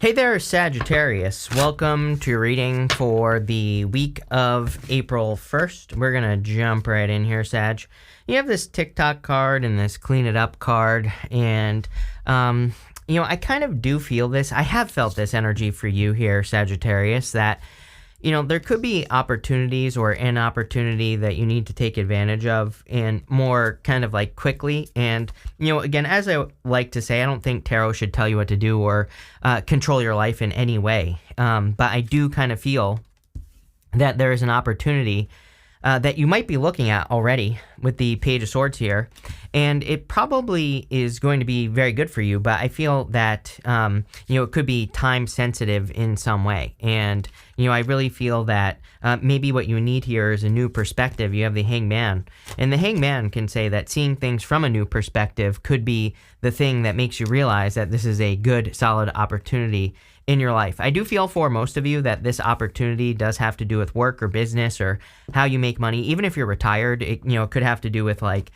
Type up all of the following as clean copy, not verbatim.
Hey there, Sagittarius. Welcome to your reading for the week of April 1st. We're going to jump right in here, Sag. You have this TikTok card and this Clean It Up card, and, I kind of do feel this. I have felt this energy for you here, Sagittarius, that there could be opportunities or an opportunity that you need to take advantage of and more kind of like quickly. And, again, as I like to say, I don't think tarot should tell you what to do or control your life in any way. But I do kind of feel that there is an opportunity that you might be looking at already with the Page of Swords here. And it probably is going to be very good for you, but I feel that, it could be time sensitive in some way. And, I really feel that maybe what you need here is a new perspective. You have the Hangman, and the Hangman can say that seeing things from a new perspective could be the thing that makes you realize that this is a good, solid opportunity in your life. I do feel for most of you that this opportunity does have to do with work or business or how you make money. Even if you're retired, it could have to do with like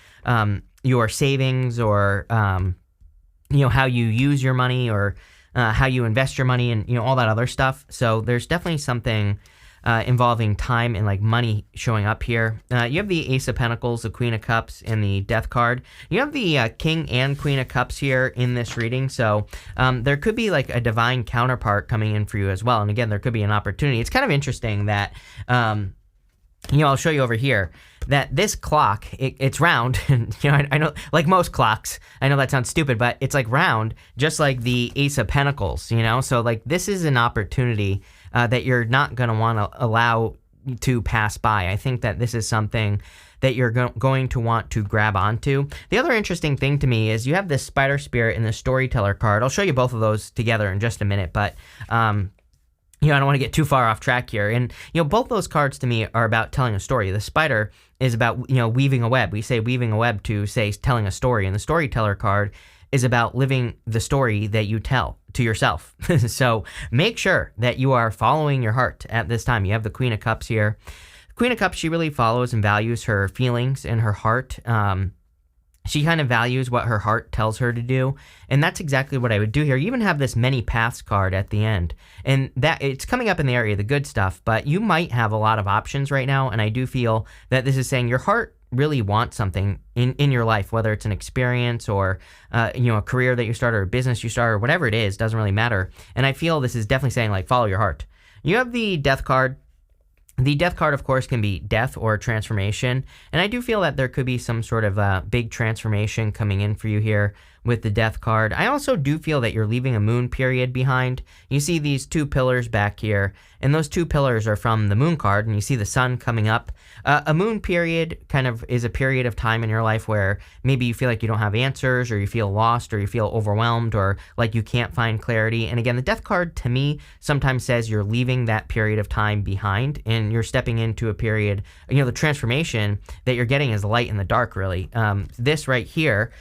your savings or how you use your money or how you invest your money and all that other stuff. So there's definitely something involving time and like money showing up here. You have the Ace of Pentacles, the Queen of Cups, and the Death card. You have the King and Queen of Cups here in this reading. So there could be like a divine counterpart coming in for you as well. And again, there could be an opportunity. It's kind of interesting that, I'll show you over here that this clock, it's round. And, I know, like most clocks, I know that sounds stupid, but it's like round, just like the Ace of Pentacles, So like this is an opportunity that you're not going to want to allow to pass by. I think that this is something that you're going to want to grab onto. The other interesting thing to me is you have this Spider Spirit and the Storyteller card. I'll show you both of those together in just a minute, but I don't want to get too far off track here. And, both those cards to me are about telling a story. The Spider is about, weaving a web. We say weaving a web to say telling a story. And the Storyteller card is about living the story that you tell to yourself. So make sure that you are following your heart at this time. You have the Queen of Cups here. Queen of Cups, she really follows and values her feelings and her heart. She kind of values what her heart tells her to do, and that's exactly what I would do here. You even have this Many Paths card at the end, and that it's coming up in the area of the good stuff, but you might have a lot of options right now, and I do feel that this is saying your heart really wants something in your life, whether it's an experience or, a career that you start or a business you start or whatever it is, doesn't really matter. And I feel this is definitely saying, like, follow your heart. You have the Death card. The Death card, of course, can be death or transformation, and I do feel that there could be some sort of big transformation coming in for you here with the Death card. I also do feel that you're leaving a moon period behind. You see these two pillars back here, and those two pillars are from the Moon card, and you see the sun coming up. A moon period kind of is a period of time in your life where maybe you feel like you don't have answers, or you feel lost, or you feel overwhelmed, or like you can't find clarity. And again, the Death card to me sometimes says you're leaving that period of time behind, and you're stepping into a period, the transformation that you're getting is light in the dark, really. This right here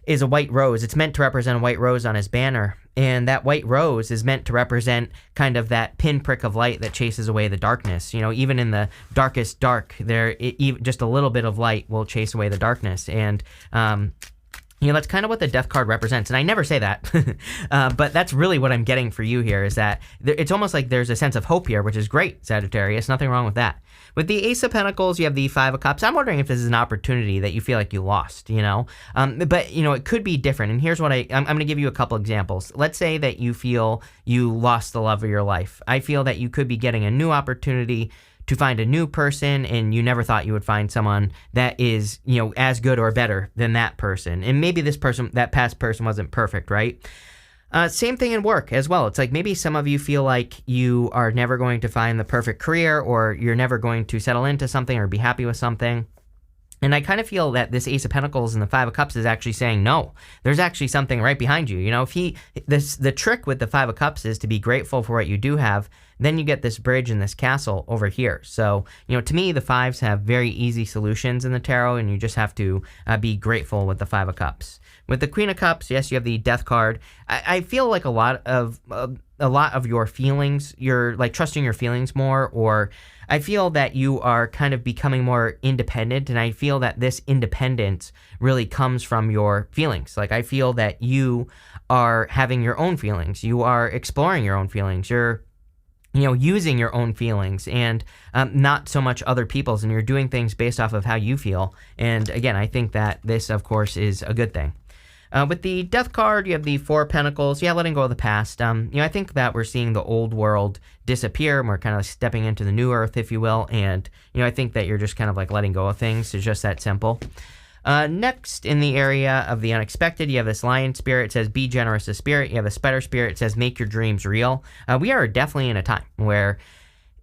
is a white rose. It's meant to represent a white rose on his banner. And that white rose is meant to represent kind of that pinprick of light that chases away the darkness. Even in the darkest dark, just a little bit of light will chase away the darkness. And, that's kind of what the Death card represents. And I never say that, but that's really what I'm getting for you here is that it's almost like there's a sense of hope here, which is great, Sagittarius. Nothing wrong with that. With the Ace of Pentacles, you have the Five of Cups. I'm wondering if this is an opportunity that you feel like you lost, but, it could be different. And here's what I'm going to give you a couple examples. Let's say that you feel you lost the love of your life. I feel that you could be getting a new opportunity to find a new person, and you never thought you would find someone that is, as good or better than that person. And maybe that past person wasn't perfect, right? Same thing in work as well. It's like maybe some of you feel like you are never going to find the perfect career, or you're never going to settle into something or be happy with something. And I kind of feel that this Ace of Pentacles and the Five of Cups is actually saying, no, there's actually something right behind you. The trick with the Five of Cups is to be grateful for what you do have, then you get this bridge and this castle over here. So, to me, the fives have very easy solutions in the tarot, and you just have to be grateful with the Five of Cups. With the Queen of Cups, yes, you have the Death card. I feel like a lot of your feelings, you're like trusting your feelings more, or I feel that you are kind of becoming more independent, and I feel that this independence really comes from your feelings. Like, I feel that you are having your own feelings. You are exploring your own feelings. You're using your own feelings and not so much other people's, and you're doing things based off of how you feel. And again, I think that this, of course, is a good thing. With the Death card, you have the Four of Pentacles. Yeah, letting go of the past. I think that we're seeing the old world disappear, and we're kind of stepping into the new earth, if you will. And, I think that you're just kind of like letting go of things. It's just that simple. Next, in the area of the unexpected, you have this Lion Spirit. It says, be generous to spirit. You have the Spider Spirit. It says, make your dreams real. We are definitely in a time where,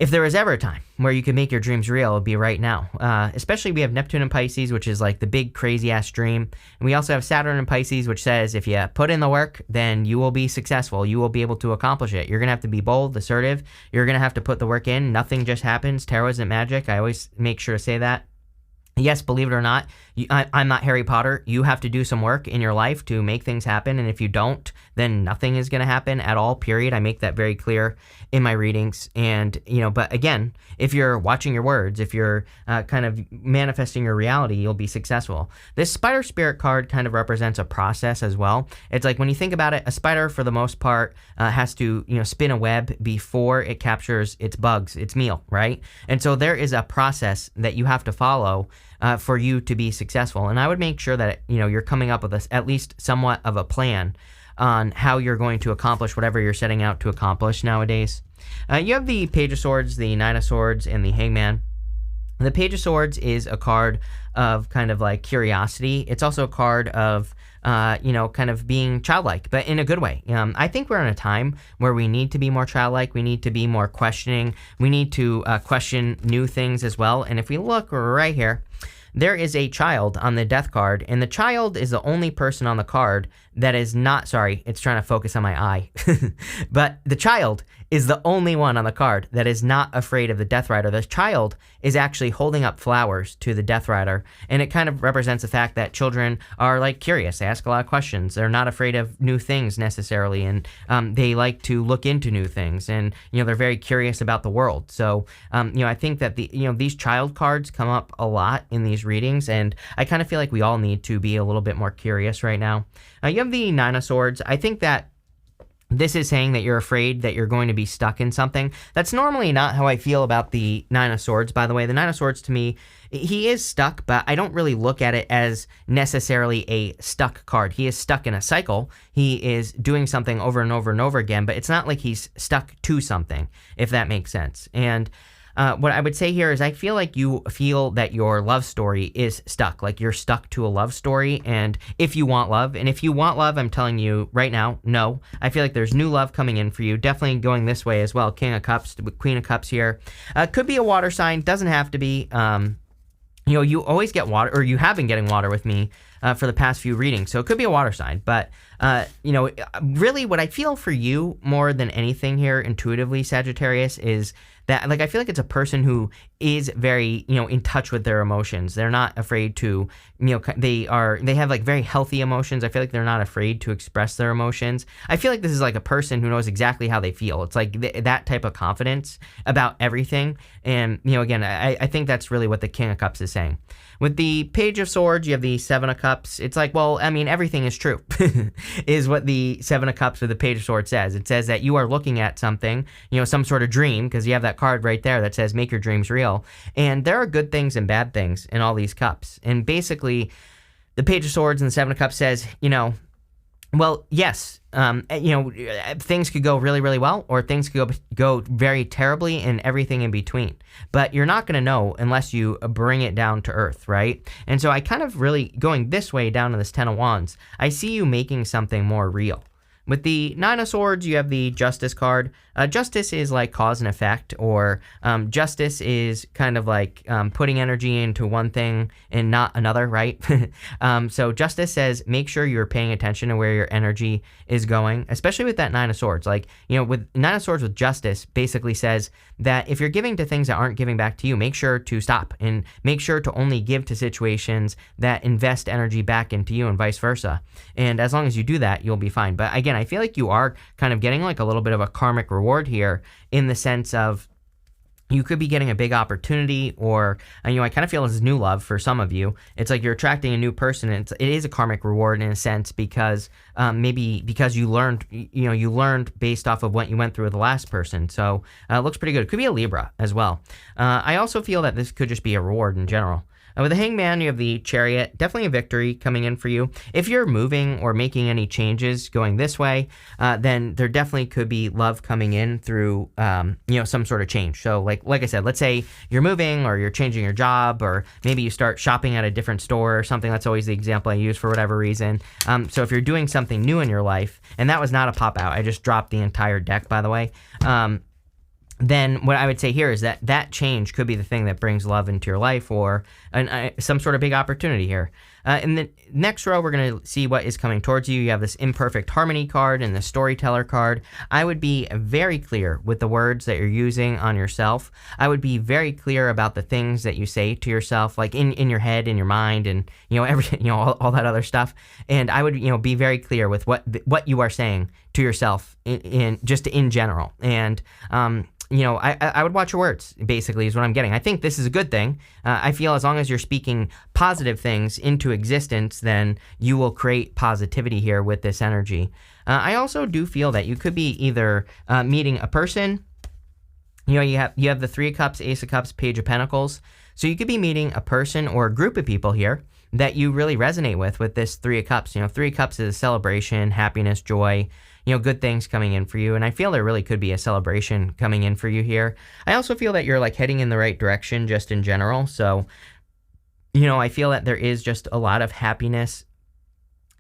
if there was ever a time where you could make your dreams real, it would be right now. Especially we have Neptune in Pisces, which is like the big crazy-ass dream. And we also have Saturn in Pisces, which says if you put in the work, then you will be successful. You will be able to accomplish it. You're going to have to be bold, assertive. You're going to have to put the work in. Nothing just happens. Tarot isn't magic. I always make sure to say that. Yes, believe it or not, I'm not Harry Potter. You have to do some work in your life to make things happen, and if you don't, then nothing is going to happen at all, period. I make that very clear in my readings, and, but again, if you're watching your words, if you're kind of manifesting your reality, you'll be successful. This Spider Spirit card kind of represents a process as well. It's like, when you think about it, a spider, for the most part, has to, spin a web before it captures its bugs, its meal, right? And so there is a process that you have to follow for you to be successful. And I would make sure that, you're coming up with at least somewhat of a plan on how you're going to accomplish whatever you're setting out to accomplish nowadays. You have the Page of Swords, the Nine of Swords, and the Hangman. The Page of Swords is a card of kind of like curiosity. It's also a card of, kind of being childlike, but in a good way. I think we're in a time where we need to be more childlike. We need to be more questioning. We need to question new things as well. And if we look right here, there is a child on the Death card, and the child is the only person on the card that is not, sorry, it's trying to focus on my eye, but the child is the only one on the card that is not afraid of the Death Rider. The child is actually holding up flowers to the Death Rider, and it kind of represents the fact that children are like curious. They ask a lot of questions. They're not afraid of new things necessarily, and they like to look into new things, and they're very curious about the world. So I think that these child cards come up a lot in these readings, and I kind of feel like we all need to be a little bit more curious right now. You have the Nine of Swords. I think that this is saying that you're afraid that you're going to be stuck in something. That's normally not how I feel about the Nine of Swords, by the way. The Nine of Swords, to me, he is stuck, but I don't really look at it as necessarily a stuck card. He is stuck in a cycle. He is doing something over and over and over again, but it's not like he's stuck to something, if that makes sense. And what I would say here is I feel like you feel that your love story is stuck, like you're stuck to a love story, and if you want love, I'm telling you right now, no. I feel like there's new love coming in for you, definitely going this way as well. King of Cups, Queen of Cups here. Could be a water sign, doesn't have to be. You always get water, or you have been getting water with me for the past few readings, so it could be a water sign, but really what I feel for you more than anything here intuitively, Sagittarius, is that I feel like it's a person who is very in touch with their emotions. They're not afraid to they have like very healthy emotions. I feel like they're not afraid to express their emotions. I feel like this is like a person who knows exactly how they feel. It's like that type of confidence about everything. And again, I think that's really what the King of Cups is saying. With the Page of Swords, you have the Seven of Cups. It's like, well, I mean, everything is true, is what the Seven of Cups with the Page of Swords says. It says that you are looking at something, some sort of dream, because you have that card right there that says make your dreams real. And there are good things and bad things in all these cups. And basically, the Page of Swords and the Seven of Cups says, well, yes, things could go really, really well, or things could go very terribly, and everything in between. But you're not going to know unless you bring it down to earth, right? And so I kind of really, going this way down to this Ten of Wands, I see you making something more real. With the Nine of Swords, you have the Justice card. Justice is like cause and effect, or justice is kind of like putting energy into one thing and not another, right? So Justice says make sure you're paying attention to where your energy is going, especially with that Nine of Swords. Like, with Nine of Swords with Justice basically says that if you're giving to things that aren't giving back to you, make sure to stop and make sure to only give to situations that invest energy back into you and vice versa. And as long as you do that, you'll be fine. But again, I feel like you are kind of getting like a little bit of a karmic reward here, in the sense of you could be getting a big opportunity, or I kind of feel this is new love for some of you. It's like you're attracting a new person, and it is a karmic reward in a sense, because maybe because you learned based off of what you went through with the last person. So it looks pretty good. It could be a Libra as well. I also feel that this could just be a reward in general. With the Hangman, you have the Chariot. Definitely a victory coming in for you. If you're moving or making any changes going this way, then there definitely could be love coming in through, some sort of change. So like I said, let's say you're moving or you're changing your job, or maybe you start shopping at a different store or something. That's always the example I use for whatever reason. So if you're doing something new in your life, and that was not a pop out, I just dropped the entire deck, by the way. Then what I would say here is that change could be the thing that brings love into your life, or some sort of big opportunity here. In the next row, we're going to see what is coming towards you. You have this Imperfect Harmony card and the Storyteller card. I would be very clear with the words that you're using on yourself. I would be very clear about the things that you say to yourself, like in your head, in your mind, and everything, all that other stuff. And I would be very clear with what you are saying to yourself in general. And I would watch your words, basically, is what I'm getting. I think this is a good thing. I feel as long as you're speaking positive things into existence, then you will create positivity here with this energy. I also do feel that you could be either meeting a person. You have the Three of Cups, Ace of Cups, Page of Pentacles. So you could be meeting a person or a group of people here that you really resonate with this Three of Cups. Three of Cups is celebration, happiness, joy, good things coming in for you. And I feel there really could be a celebration coming in for you here. I also feel that you're like heading in the right direction just in general. So, I feel that there is just a lot of happiness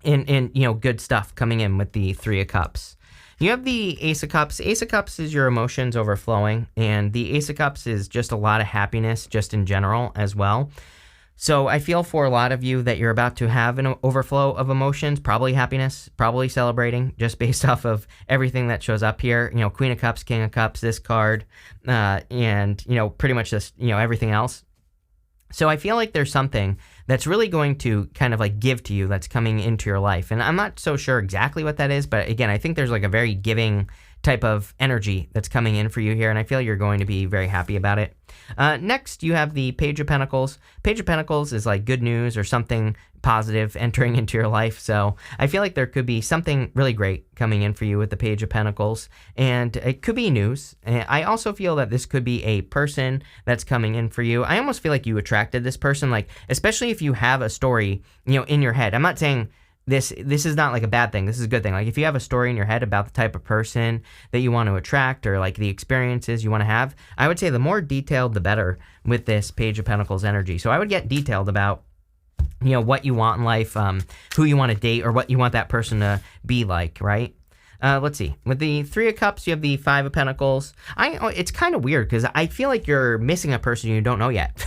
and good stuff coming in with the Three of Cups. You have the Ace of Cups. Ace of Cups is your emotions overflowing, and the Ace of Cups is just a lot of happiness just in general as well. So I feel for a lot of you that you're about to have an overflow of emotions, probably happiness, probably celebrating, just based off of everything that shows up here. Queen of Cups, King of Cups, this card, and pretty much just everything else. So I feel like there's something that's really going to kind of like give to you that's coming into your life. And I'm not so sure exactly what that is, but again, I think there's like a very giving type of energy that's coming in for you here, and I feel you're going to be very happy about it. Next, you have the Page of Pentacles. Page of Pentacles is like good news or something positive entering into your life, so I feel like there could be something really great coming in for you with the Page of Pentacles, and it could be news. I also feel that this could be a person that's coming in for you. I almost feel like you attracted this person, like especially if you have a story, in your head. I'm not saying this is not like a bad thing. This is a good thing. Like if you have a story in your head about the type of person that you want to attract, or like the experiences you want to have, I would say the more detailed, the better with this Page of Pentacles energy. So I would get detailed about, what you want in life, who you want to date, or what you want that person to be like, right? Let's see. With the Three of Cups, you have the Five of Pentacles. It's kind of weird because I feel like you're missing a person you don't know yet.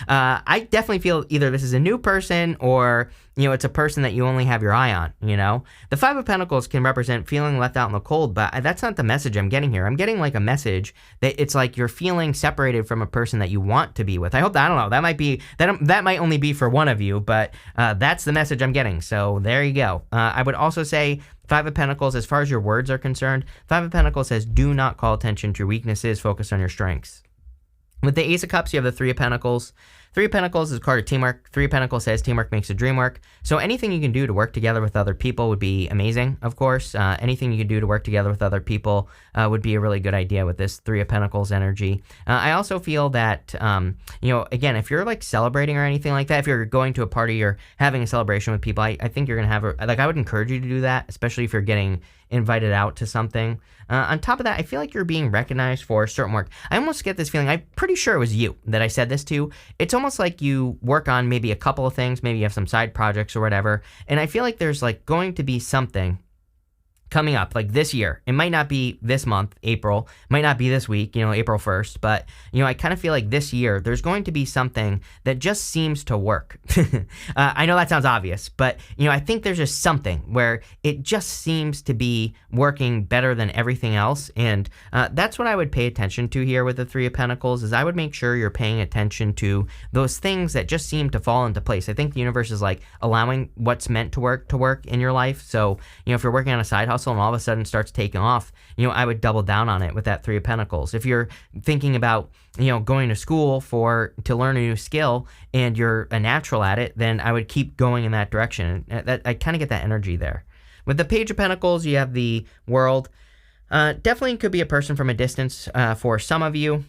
I definitely feel either this is a new person or, it's a person that you only have your eye on, The Five of Pentacles can represent feeling left out in the cold, but that's not the message I'm getting here. I'm getting like a message that it's like you're feeling separated from a person that you want to be with. I don't know. That might only be for one of you, but that's the message I'm getting. So there you go. I would also say Five of Pentacles, as far as your words are concerned, Five of Pentacles says do not call attention to your weaknesses, focus on your strengths. With the Ace of Cups, you have the Three of Pentacles. Three of Pentacles is a card of teamwork. Three of Pentacles says teamwork makes the dream work. So anything you can do to work together with other people would be amazing, of course. Anything you can do to work together with other people would be a really good idea with this Three of Pentacles energy. I also feel that, again, if you're like celebrating or anything like that, if you're going to a party or having a celebration with people, I think you're going to have I would encourage you to do that, especially if you're getting invited out to something. On top of that, I feel like you're being recognized for certain work. I almost get this feeling, I'm pretty sure it was you that I said this to. It's almost like you work on maybe a couple of things, maybe you have some side projects or whatever, and I feel like there's like going to be something coming up, like this year. It might not be this month, April, might not be this week, April 1st, but, I kind of feel like this year there's going to be something that just seems to work. I know that sounds obvious, but, I think there's just something where it just seems to be working better than everything else. And that's what I would pay attention to here with the Three of Pentacles, is I would make sure you're paying attention to those things that just seem to fall into place. I think the universe is like allowing what's meant to work in your life. So, if you're working on a side hustle and all of a sudden starts taking off, I would double down on it with that Three of Pentacles. If you're thinking about, going to school to learn a new skill and you're a natural at it, then I would keep going in that direction. I kind of get that energy there. With the Page of Pentacles, you have the World. Definitely could be a person from a distance for some of you.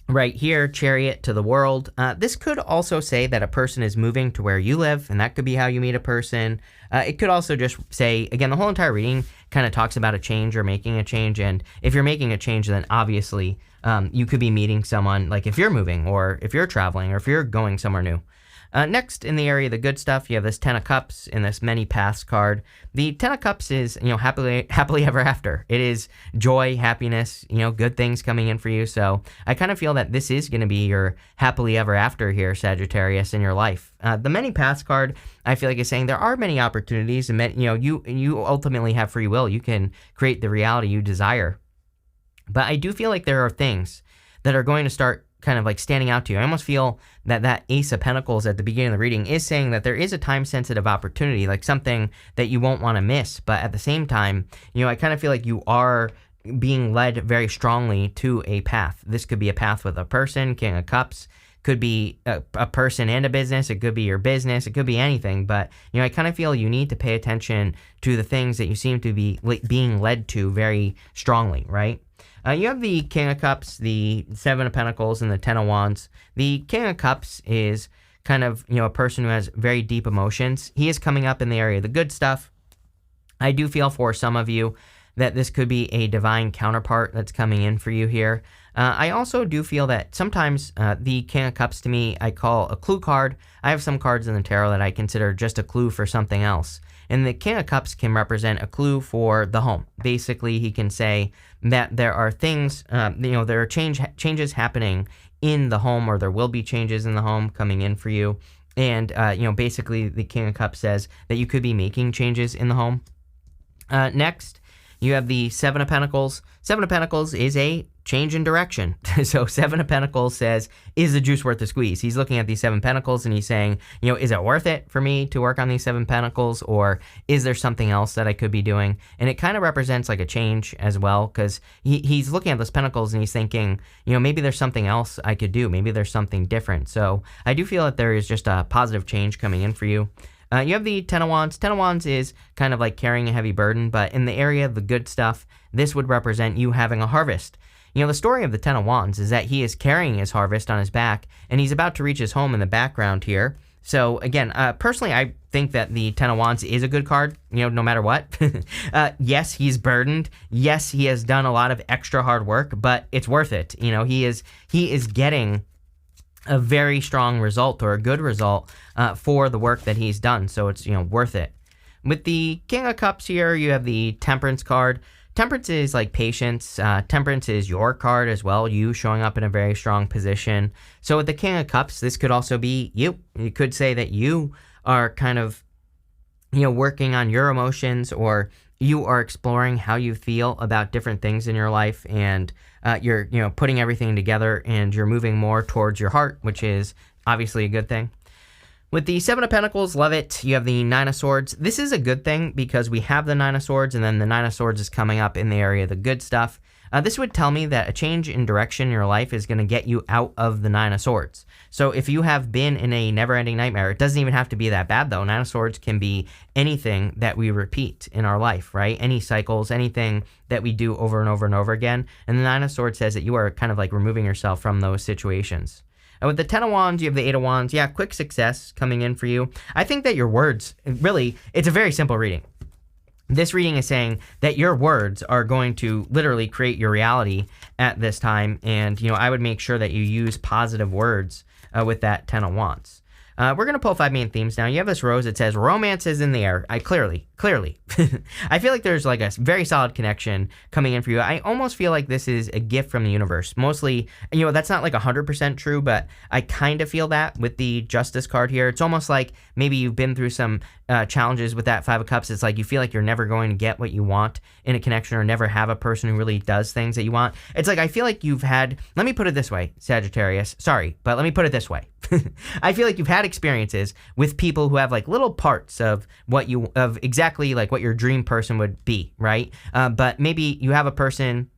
Right here, Chariot to the World. This could also say that a person is moving to where you live, and that could be how you meet a person. It could also just say, again, the whole entire reading kind of talks about a change or making a change, and if you're making a change, then obviously you could be meeting someone, like if you're moving, or if you're traveling, or if you're going somewhere new. Next, in the area of the good stuff, you have this Ten of Cups in this Many Paths card. The Ten of Cups is, happily ever after. It is joy, happiness, good things coming in for you. So I kind of feel that this is going to be your happily ever after here, Sagittarius, in your life. The Many Paths card, I feel like is saying there are many opportunities, and you ultimately have free will. You can create the reality you desire. But I do feel like there are things that are going to start kind of like standing out to you. I almost feel that Ace of Pentacles at the beginning of the reading is saying that there is a time-sensitive opportunity, like something that you won't want to miss. But at the same time, I kind of feel like you are being led very strongly to a path. This could be a path with a person, King of Cups. Could be a person and a business. It could be your business. It could be anything. But, I kind of feel you need to pay attention to the things that you seem to be being led to very strongly, right? You have the King of Cups, the Seven of Pentacles, and the Ten of Wands. The King of Cups is kind of, a person who has very deep emotions. He is coming up in the area of the good stuff. I do feel for some of you that this could be a divine counterpart that's coming in for you here. I also do feel that sometimes the King of Cups to me, I call a clue card. I have some cards in the tarot that I consider just a clue for something else. And the King of Cups can represent a clue for the home. Basically, he can say that there are things, there are changes happening in the home, or there will be changes in the home coming in for you. And, basically the King of Cups says that you could be making changes in the home. Next, you have the Seven of Pentacles. Seven of Pentacles is a change in direction. So Seven of Pentacles says, is the juice worth the squeeze? He's looking at these Seven Pentacles and he's saying, is it worth it for me to work on these Seven Pentacles, or is there something else that I could be doing? And it kind of represents like a change as well, because he's looking at those Pentacles and he's thinking, maybe there's something else I could do. Maybe there's something different. So I do feel that there is just a positive change coming in for you. You have the Ten of Wands. Ten of Wands is kind of like carrying a heavy burden, but in the area of the good stuff, this would represent you having a harvest. The story of the Ten of Wands is that he is carrying his harvest on his back, and he's about to reach his home in the background here. So again, personally, I think that the Ten of Wands is a good card, no matter what. Yes, he's burdened. Yes, he has done a lot of extra hard work, but it's worth it. He is getting a very strong result, or a good result for the work that he's done. So it's, worth it. With the King of Cups here, you have the Temperance card. Temperance is like patience. Temperance is your card as well, you showing up in a very strong position. So with the King of Cups, this could also be you. You could say that you are kind of, working on your emotions, or you are exploring how you feel about different things in your life, and you're, putting everything together, and you're moving more towards your heart, which is obviously a good thing. With the Seven of Pentacles, love it. You have the Nine of Swords. This is a good thing because we have the Nine of Swords, and then the Nine of Swords is coming up in the area of the good stuff. This would tell me that a change in direction in your life is going to get you out of the Nine of Swords. So if you have been in a never-ending nightmare, it doesn't even have to be that bad, though. Nine of Swords can be anything that we repeat in our life, right? Any cycles, anything that we do over and over and over again. And the Nine of Swords says that you are kind of like removing yourself from those situations. With the Ten of Wands, you have the Eight of Wands. Yeah, quick success coming in for you. I think that your words, really, it's a very simple reading. This reading is saying that your words are going to literally create your reality at this time. And, I would make sure that you use positive words with that Ten of Wands. We're going to pull 5 main themes now. You have this rose that says romance is in the air. I clearly. I feel like there's like a very solid connection coming in for you. I almost feel like this is a gift from the universe. Mostly, that's not like 100% true, but I kind of feel that with the Justice card here. It's almost like maybe you've been through some challenges with that 5 of Cups. It's like you feel like you're never going to get what you want in a connection or never have a person who really does things that you want. It's like I feel like you've had, let me put it this way, Sagittarius. Sorry, but let me put it this way. I feel like you've had experiences with people who have like little parts of exactly like what your dream person would be, right? But maybe you have a person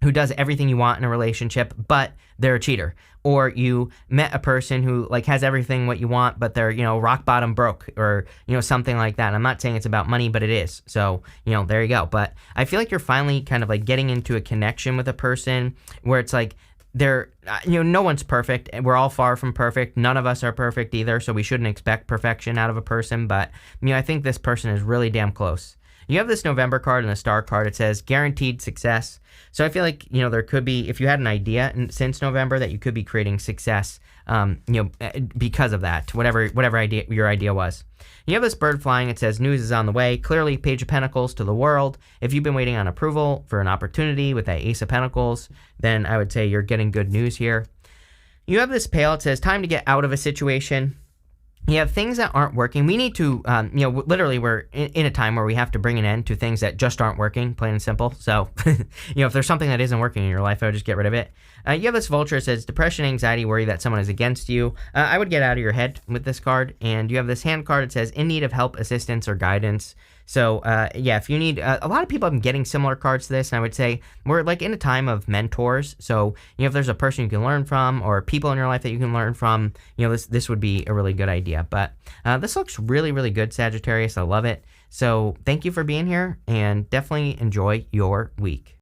who does everything you want in a relationship, but they're a cheater. Or you met a person who like has everything what you want, but they're, rock bottom broke or, something like that. And I'm not saying it's about money, but it is. So, there you go. But I feel like you're finally kind of like getting into a connection with a person where it's like, no one's perfect. We're all far from perfect. None of us are perfect either, so we shouldn't expect perfection out of a person. But, I think this person is really damn close. You have this November card and the star card. It says guaranteed success. So I feel like, there could be, if you had an idea since November that you could be creating success, because of that, whatever idea your idea was. You have this bird flying. It says news is on the way. Clearly, Page of Pentacles to the world. If you've been waiting on approval for an opportunity with that Ace of Pentacles, then I would say you're getting good news here. You have this pail. It says time to get out of a situation. You have things that aren't working. We need to, literally we're in a time where we have to bring an end to things that just aren't working, plain and simple. So, if there's something that isn't working in your life, I would just get rid of it. You have this vulture. It says depression, anxiety, worry that someone is against you. I would get out of your head with this card. And you have this hand card. It says in need of help, assistance, or guidance. So, if you need, a lot of people have been getting similar cards to this, and I would say we're like in a time of mentors. So, if there's a person you can learn from or people in your life that you can learn from, this would be a really good idea. But this looks really, really good, Sagittarius. I love it. So, thank you for being here, and definitely enjoy your week.